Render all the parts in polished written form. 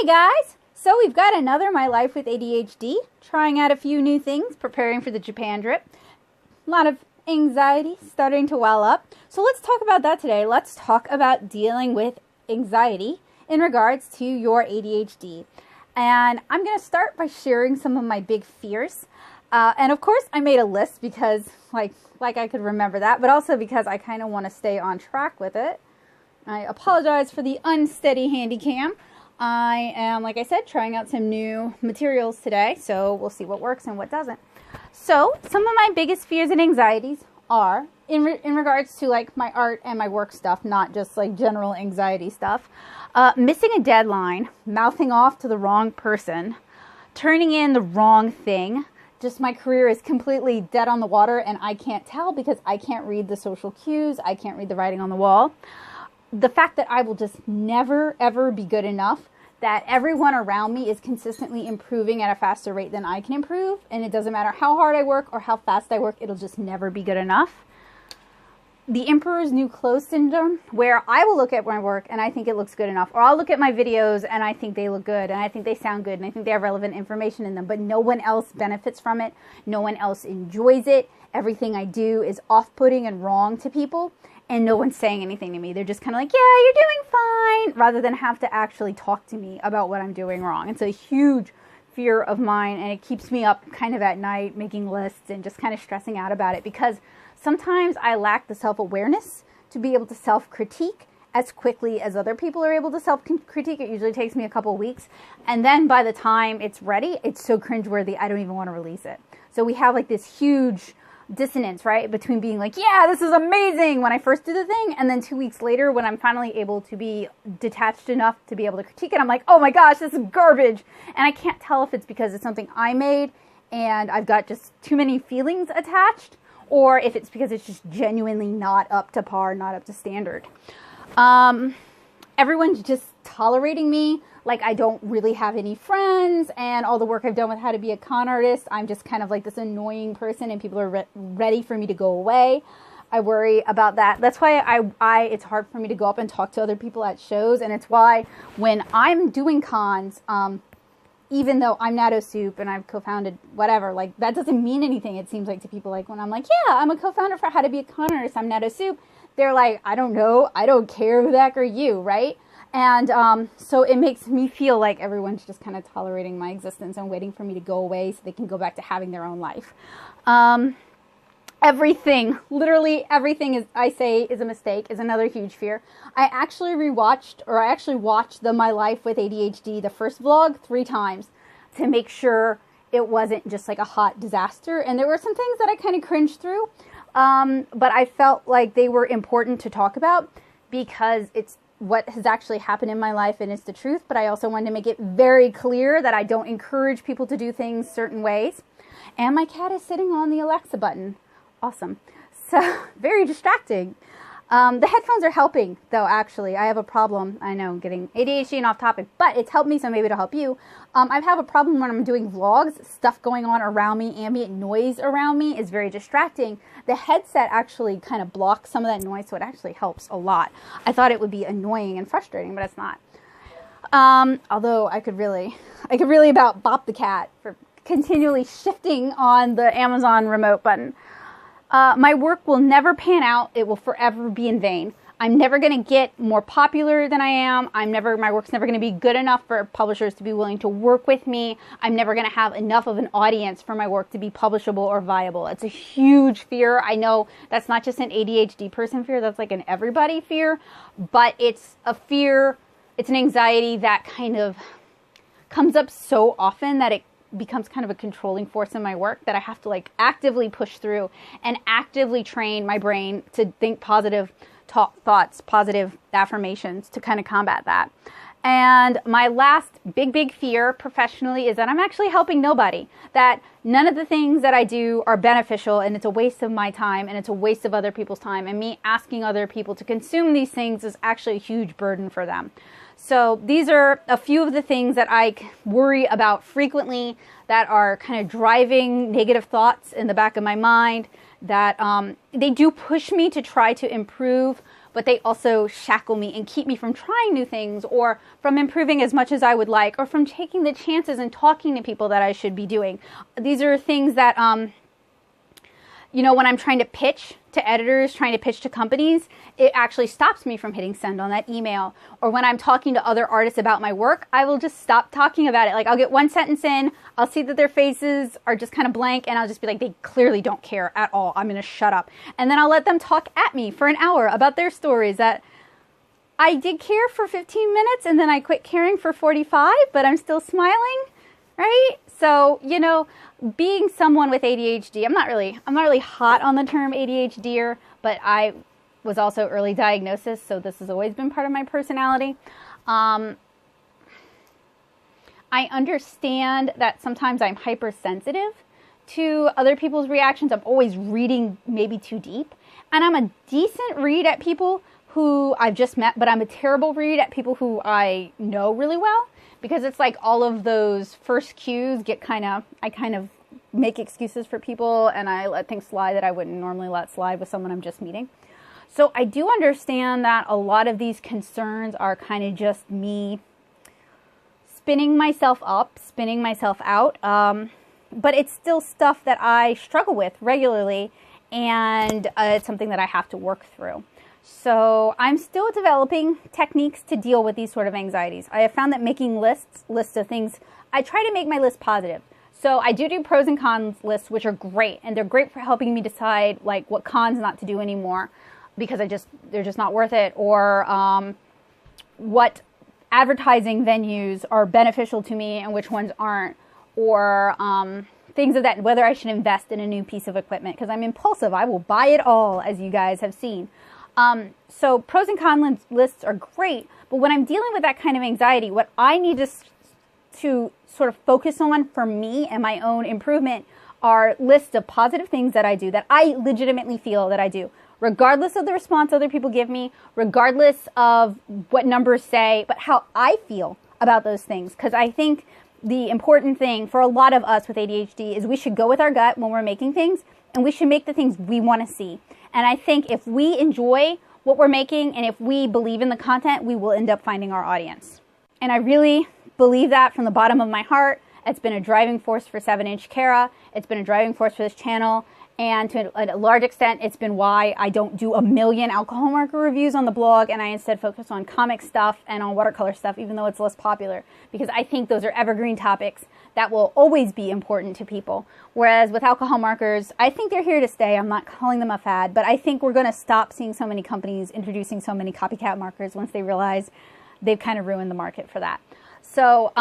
Hey guys! So we've got another My Life with ADHD, trying out a few new things, preparing for the Japan trip. A lot of anxiety starting to well up. So let's talk about that today. Let's talk about dealing with anxiety in regards to your ADHD. And I'm going to start by sharing some of my big fears. And of course I made a list because like I could remember that, but also because I kind of want to stay on track with it. I apologize for the unsteady handy cam. I am, like I said, trying out some new materials today, so we'll see what works and what doesn't. So, some of my biggest fears and anxieties are, in regards to like my art and my work stuff, not just like general anxiety stuff, missing a deadline, mouthing off to the wrong person, turning in the wrong thing. Just my career is completely dead on the water and I can't tell because I can't read the social cues, I can't read the writing on the wall. The fact that I will just never, ever be good enough, that everyone around me is consistently improving at a faster rate than I can improve, and it doesn't matter how hard I work or how fast I work, it'll just never be good enough. The Emperor's New Clothes syndrome, where I will look at my work and I think it looks good enough, or I'll look at my videos and I think they look good, and I think they sound good, and I think they have relevant information in them, but no one else benefits from it, no one else enjoys it, everything I do is off-putting and wrong to people. And no one's saying anything to me. They're just kind of like, yeah, you're doing fine, rather than have to actually talk to me about what I'm doing wrong. It's a huge fear of mine, and it keeps me up kind of at night making lists and just kind of stressing out about it, because sometimes I lack the self-awareness to be able to self-critique as quickly as other people are able to self-critique. It usually takes me a couple of weeks, and then by the time it's ready, it's so cringeworthy I don't even want to release it. So we have like this huge dissonance, right, between being like, yeah, this is amazing when I first do the thing, and then 2 weeks later when I'm finally able to be detached enough to be able to critique it, I'm like, oh my gosh, this is garbage. And I can't tell if it's because it's something I made and I've got just too many feelings attached, or if it's because it's just genuinely not up to par, not up to standard. Everyone's just tolerating me like I don't really have any friends, and all the work I've done with how to be a con artist, I'm just kind of like this annoying person and people are ready for me to go away. I worry about that. That's why it's hard for me to go up and talk to other people at shows, and it's why when I'm doing cons, even though I'm Natto Soup and I've co-founded whatever, like that doesn't mean anything, it seems like, to people. Like when I'm like, yeah, I'm a co-founder for How to Be a Con Artist, I'm Natto Soup, they're like, I don't know, I don't care, who the heck are you, right? And so it makes me feel like everyone's just kind of tolerating my existence and waiting for me to go away so they can go back to having their own life. Everything, literally everything I say is a mistake is another huge fear. I actually watched the My Life with ADHD, the first vlog, 3 times to make sure it wasn't just like a hot disaster. And there were some things that I kind of cringed through, but I felt like they were important to talk about because it's what has actually happened in my life and it's the truth, but I also wanted to make it very clear that I don't encourage people to do things certain ways. And my cat is sitting on the Alexa button. Awesome. So, very distracting. The headphones are helping, though, actually. I have a problem. I know, getting ADHD and off topic, but it's helped me, so maybe it'll help you. I have a problem when I'm doing vlogs. Stuff going on around me, ambient noise around me is very distracting. The headset actually kind of blocks some of that noise, so it actually helps a lot. I thought it would be annoying and frustrating, but it's not. Although I could really about bop the cat for continually shifting on the Amazon remote button. My work will never pan out. It will forever be in vain. I'm never going to get more popular than I am. My work's never going to be good enough for publishers to be willing to work with me. I'm never going to have enough of an audience for my work to be publishable or viable. It's a huge fear. I know that's not just an ADHD person fear. That's like an everybody fear. But it's a fear, it's an anxiety that kind of comes up so often that it becomes kind of a controlling force in my work that I have to like actively push through and actively train my brain to think positive thoughts, positive affirmations to kind of combat that. And my last big fear professionally is that I'm actually helping nobody, that none of the things that I do are beneficial, and it's a waste of my time and it's a waste of other people's time, and me asking other people to consume these things is actually a huge burden for them. So these are a few of the things that I worry about frequently that are kind of driving negative thoughts in the back of my mind, that they do push me to try to improve, but they also shackle me and keep me from trying new things or from improving as much as I would like or from taking the chances and talking to people that I should be doing. These are things that, you know, when I'm trying to pitch to editors, trying to pitch to companies, it actually stops me from hitting send on that email. Or when I'm talking to other artists about my work, I will just stop talking about it. Like, I'll get one sentence in, I'll see that their faces are just kind of blank, and I'll just be like, they clearly don't care at all. I'm going to shut up. And then I'll let them talk at me for an hour about their stories that I did care for 15 minutes, and then I quit caring for 45, but I'm still smiling, right? So, you know, being someone with ADHD, I'm not really hot on the term ADHDer, but I was also early diagnosis, so this has always been part of my personality. I understand that sometimes I'm hypersensitive to other people's reactions. I'm always reading maybe too deep, and I'm a decent read at people who I've just met, but I'm a terrible read at people who I know really well, because it's like all of those first cues get I kind of make excuses for people, and I let things slide that I wouldn't normally let slide with someone I'm just meeting. So I do understand that a lot of these concerns are kind of just me spinning myself up, spinning myself out, but it's still stuff that I struggle with regularly, and it's something that I have to work through. So I'm still developing techniques to deal with these sort of anxieties. I have found that making lists of things, I try to make my list positive. So I do pros and cons lists, which are great, and they're great for helping me decide like what cons not to do anymore because they're just not worth it, or what advertising venues are beneficial to me and which ones aren't, or things of that, whether I should invest in a new piece of equipment, because I'm impulsive. I will buy it all, as you guys have seen. So pros and cons lists are great, but when I'm dealing with that kind of anxiety, what I need to sort of focus on for me and my own improvement are lists of positive things that I do, that I legitimately feel that I do, regardless of the response other people give me, regardless of what numbers say, but how I feel about those things. Because I think the important thing for a lot of us with ADHD is we should go with our gut when we're making things, and we should make the things we want to see. And I think if we enjoy what we're making and if we believe in the content, we will end up finding our audience. And I really believe that from the bottom of my heart. It's been a driving force for 7-Inch Kara. It's been a driving force for this channel. And to a large extent, it's been why I don't do a million alcohol marker reviews on the blog, and I instead focus on comic stuff and on watercolor stuff, even though it's less popular, because I think those are evergreen topics that will always be important to people. Whereas with alcohol markers, I think they're here to stay. I'm not calling them a fad, but I think we're going to stop seeing so many companies introducing so many copycat markers once they realize they've kind of ruined the market for that. So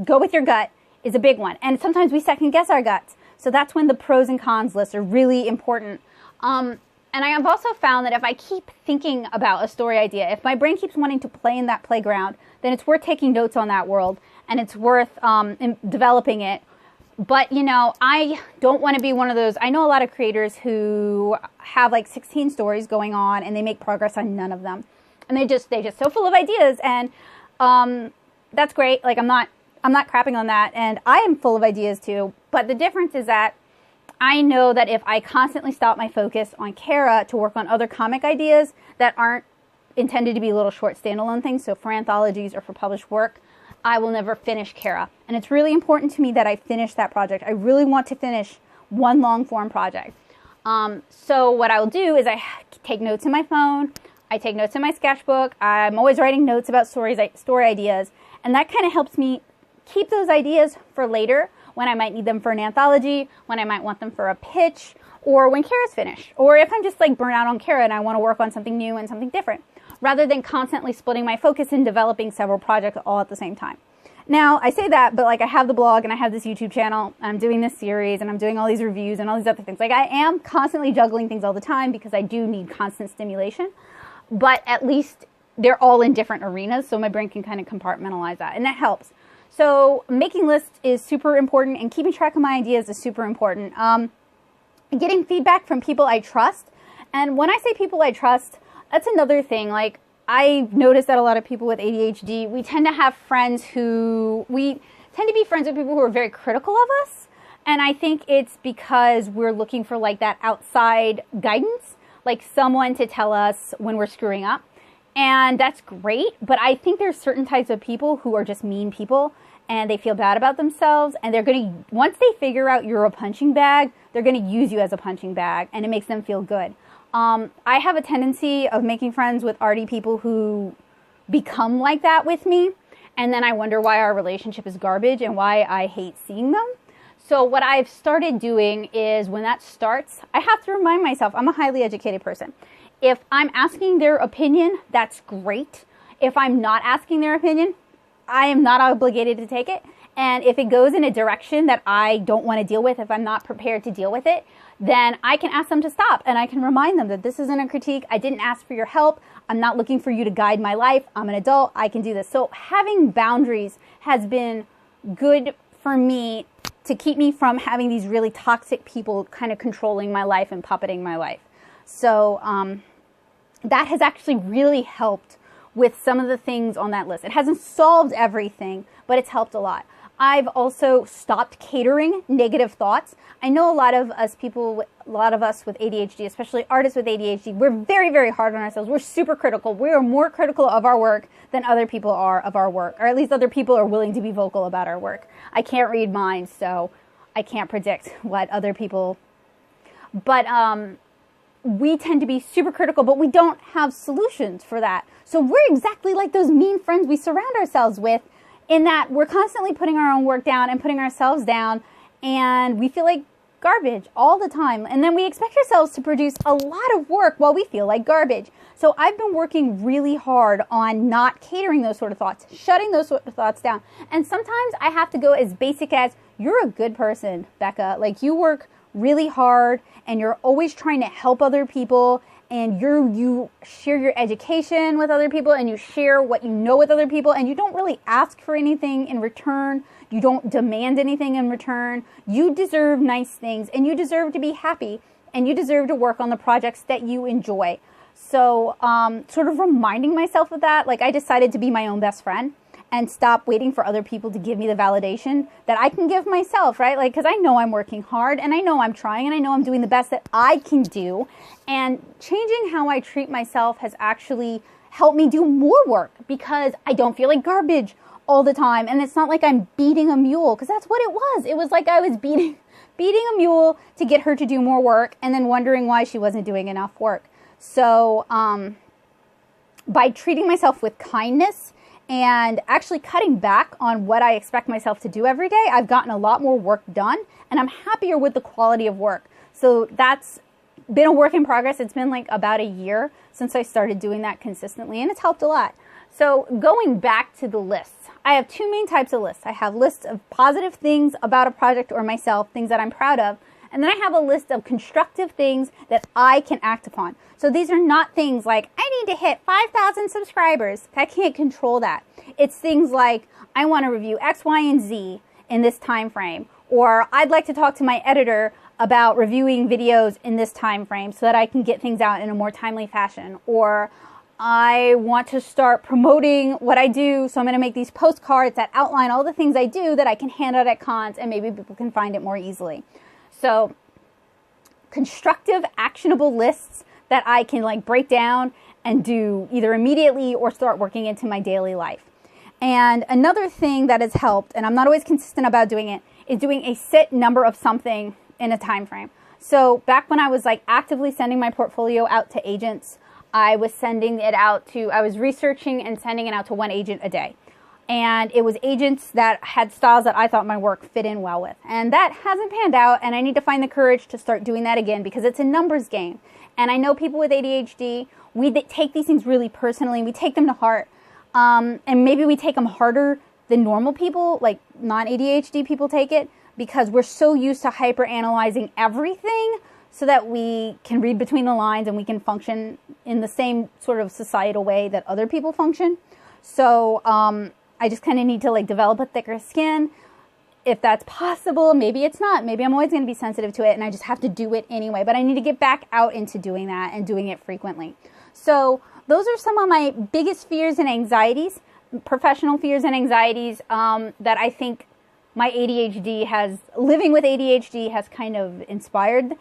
go with your gut is a big one. And sometimes we second guess our guts. So that's when the pros and cons lists are really important. And I have also found that if I keep thinking about a story idea, if my brain keeps wanting to play in that playground, then it's worth taking notes on that world, and it's worth developing it. But, you know, I don't want to be one of those. I know a lot of creators who have like 16 stories going on, and they make progress on none of them. And they're just so full of ideas, and that's great. Like, I'm not crapping on that, and I am full of ideas too. But the difference is that I know that if I constantly stop my focus on Kara to work on other comic ideas that aren't intended to be little short standalone things, so for anthologies or for published work, I will never finish Kara. And it's really important to me that I finish that project. I really want to finish one long form project. So what I will do is I take notes in my phone, I take notes in my sketchbook, I'm always writing notes about story ideas, and that kind of helps me keep those ideas for later, when I might need them for an anthology, when I might want them for a pitch, or when Kara's finished, or if I'm just like burnt out on Kara and I want to work on something new and something different, rather than constantly splitting my focus and developing several projects all at the same time. Now, I say that, but like I have the blog and I have this YouTube channel, and I'm doing this series and I'm doing all these reviews and all these other things. Like, I am constantly juggling things all the time because I do need constant stimulation, but at least they're all in different arenas, so my brain can kind of compartmentalize that, and that helps. So making lists is super important, and keeping track of my ideas is super important. Getting feedback from people I trust. And when I say people I trust, that's another thing. Like, I've noticed that a lot of people with ADHD, we tend to be friends with people who are very critical of us. And I think it's because we're looking for like that outside guidance. like someone to tell us when we're screwing up. And that's great, but I think there's certain types of people who are just mean people and they feel bad about themselves, and they're going to, once they figure out you're a punching bag, they're going to use you as a punching bag, and it makes them feel good. I have a tendency of making friends with arty people who become like that with me, and then I wonder why our relationship is garbage and why I hate seeing them. So what I've started doing is when that starts, I have to remind myself, I'm a highly educated person. If I'm asking their opinion, that's great. If I'm not asking their opinion, I am not obligated to take it. And if it goes in a direction that I don't want to deal with, if I'm not prepared to deal with it, then I can ask them to stop, and I can remind them that this isn't a critique. I didn't ask for your help. I'm not looking for you to guide my life. I'm an adult. I can do this. So having boundaries has been good for me to keep me from having these really toxic people kind of controlling my life and puppeting my life. So that has actually really helped with some of the things on that list. It hasn't solved everything, but it's helped a lot. I've also stopped catering negative thoughts. I know a lot of us with ADHD, especially artists with ADHD, we're very, very hard on ourselves. We're super critical. We are more critical of our work than other people are of our work, or at least other people are willing to be vocal about our work. I can't read minds, so I can't predict what other people, but we tend to be super critical, but we don't have solutions for that. So we're exactly like those mean friends we surround ourselves with, in that we're constantly putting our own work down and putting ourselves down, and we feel like garbage all the time. And then we expect ourselves to produce a lot of work while we feel like garbage. So I've been working really hard on not catering those sort of thoughts, shutting those sort of thoughts down. And sometimes I have to go as basic as, you're a good person, Becca. Like, you work really hard and you're always trying to help other people, and you share your education with other people, and you share what you know with other people, and you don't really ask for anything in return. You don't demand anything in return. You deserve nice things, and you deserve to be happy, and you deserve to work on the projects that you enjoy. So sort of reminding myself of that, like, I decided to be my own best friend and stop waiting for other people to give me the validation that I can give myself, right? Like, because I know I'm working hard, and I know I'm trying, and I know I'm doing the best that I can do. And changing how I treat myself has actually helped me do more work, because I don't feel like garbage all the time. And it's not like I'm beating a mule, because that's what it was. It was like I was beating a mule to get her to do more work, and then wondering why she wasn't doing enough work. So by treating myself with kindness and actually cutting back on what I expect myself to do every day, I've gotten a lot more work done, and I'm happier with the quality of work. So that's been a work in progress. It's been like about a year since I started doing that consistently, and it's helped a lot. So going back to the lists, I have two main types of lists. I have lists of positive things about a project or myself, things that I'm proud of, and then I have a list of constructive things that I can act upon. So these are not things like, I need to hit 5,000 subscribers. I can't control that. It's things like, I want to review X, Y, and Z in this time frame. Or I'd like to talk to my editor about reviewing videos in this time frame so that I can get things out in a more timely fashion. Or I want to start promoting what I do, so I'm going to make these postcards that outline all the things I do that I can hand out at cons, and maybe people can find it more easily. So constructive, actionable lists that I can like break down and do either immediately or start working into my daily life. And another thing that has helped, and I'm not always consistent about doing it, is doing a set number of something in a time frame. So back when I was like actively sending my portfolio out to agents, I was researching and sending it out to one agent a day. And it was agents that had styles that I thought my work fit in well with. And that hasn't panned out, and I need to find the courage to start doing that again, because it's a numbers game. And I know people with ADHD, we take these things really personally, and we take them to heart. And maybe we take them harder than normal people, like non-ADHD people take it, because we're so used to hyper-analyzing everything so that we can read between the lines and we can function in the same sort of societal way that other people function. So I just kind of need to like develop a thicker skin. If that's possible, maybe it's not. Maybe I'm always going to be sensitive to it, and I just have to do it anyway. But I need to get back out into doing that and doing it frequently. So those are some of my biggest fears and anxieties, professional fears and anxieties that I think my living with ADHD has kind of inspired.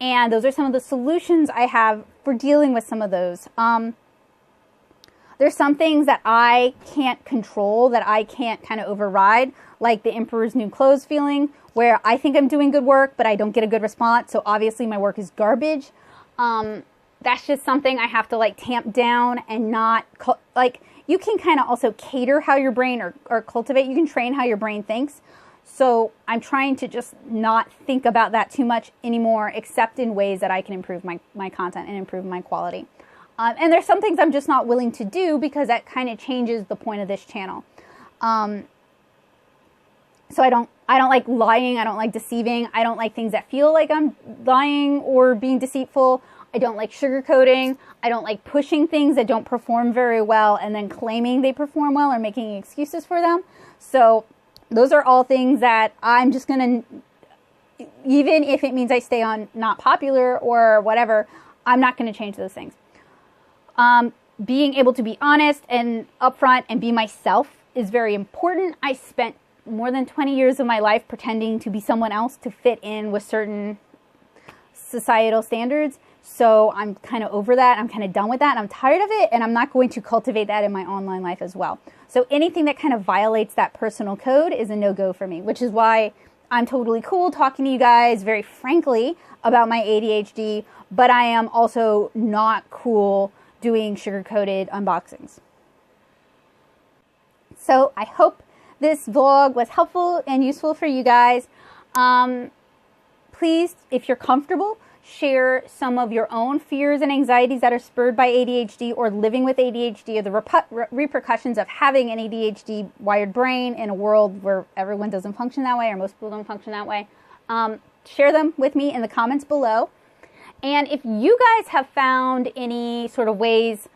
And those are some of the solutions I have for dealing with some of those. There's some things that I can't control, that I can't kind of override, like the Emperor's New Clothes feeling, where I think I'm doing good work, but I don't get a good response, so obviously my work is garbage. That's just something I have to like tamp down and not, like, you can kind of also cater how your brain, or cultivate, you can train how your brain thinks. So I'm trying to just not think about that too much anymore, except in ways that I can improve my content and improve my quality. And there's some things I'm just not willing to do because that kind of changes the point of this channel. So I don't like lying. I don't like deceiving. I don't like things that feel like I'm lying or being deceitful. I don't like sugarcoating. I don't like pushing things that don't perform very well and then claiming they perform well or making excuses for them. So those are all things that I'm just going to, even if it means I stay on not popular or whatever, I'm not going to change those things. Being able to be honest and upfront and be myself is very important. I spent more than 20 years of my life pretending to be someone else to fit in with certain societal standards. So I'm kind of over that. I'm kind of done with that. And I'm tired of it. And I'm not going to cultivate that in my online life as well. So anything that kind of violates that personal code is a no-go for me, which is why I'm totally cool talking to you guys very frankly about my ADHD, but I am also not cool doing sugar-coated unboxings. So I hope this vlog was helpful and useful for you guys. Please, if you're comfortable, share some of your own fears and anxieties that are spurred by ADHD or living with ADHD, or the repercussions of having an ADHD wired brain in a world where everyone doesn't function that way, or most people don't function that way. Share them with me in the comments below. And if you guys have found any sort of ways,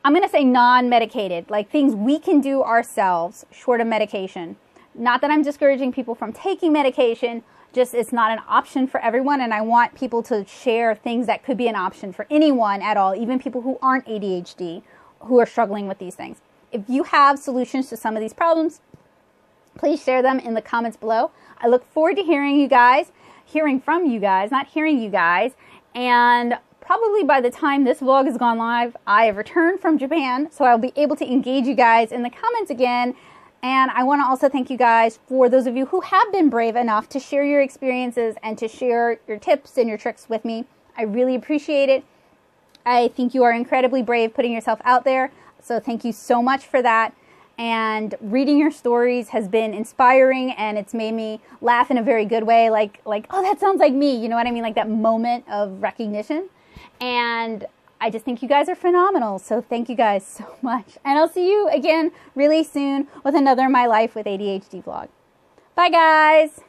I'm going to say non-medicated, like things we can do ourselves short of medication. Not that I'm discouraging people from taking medication, just it's not an option for everyone, and I want people to share things that could be an option for anyone at all, even people who aren't ADHD, who are struggling with these things. If you have solutions to some of these problems, please share them in the comments below. I look forward to hearing from you guys, not hearing you guys. And probably by the time this vlog has gone live, I have returned from Japan, so I'll be able to engage you guys in the comments again. And I want to also thank you guys for those of you who have been brave enough to share your experiences and to share your tips and your tricks with me. I really appreciate it. I think you are incredibly brave putting yourself out there, so thank you so much for that. And reading your stories has been inspiring, and it's made me laugh in a very good way, like, oh, that sounds like me, you know what I mean, like that moment of recognition. And I just think you guys are phenomenal, so thank you guys so much. And I'll see you again really soon with another My Life with ADHD vlog. Bye, guys!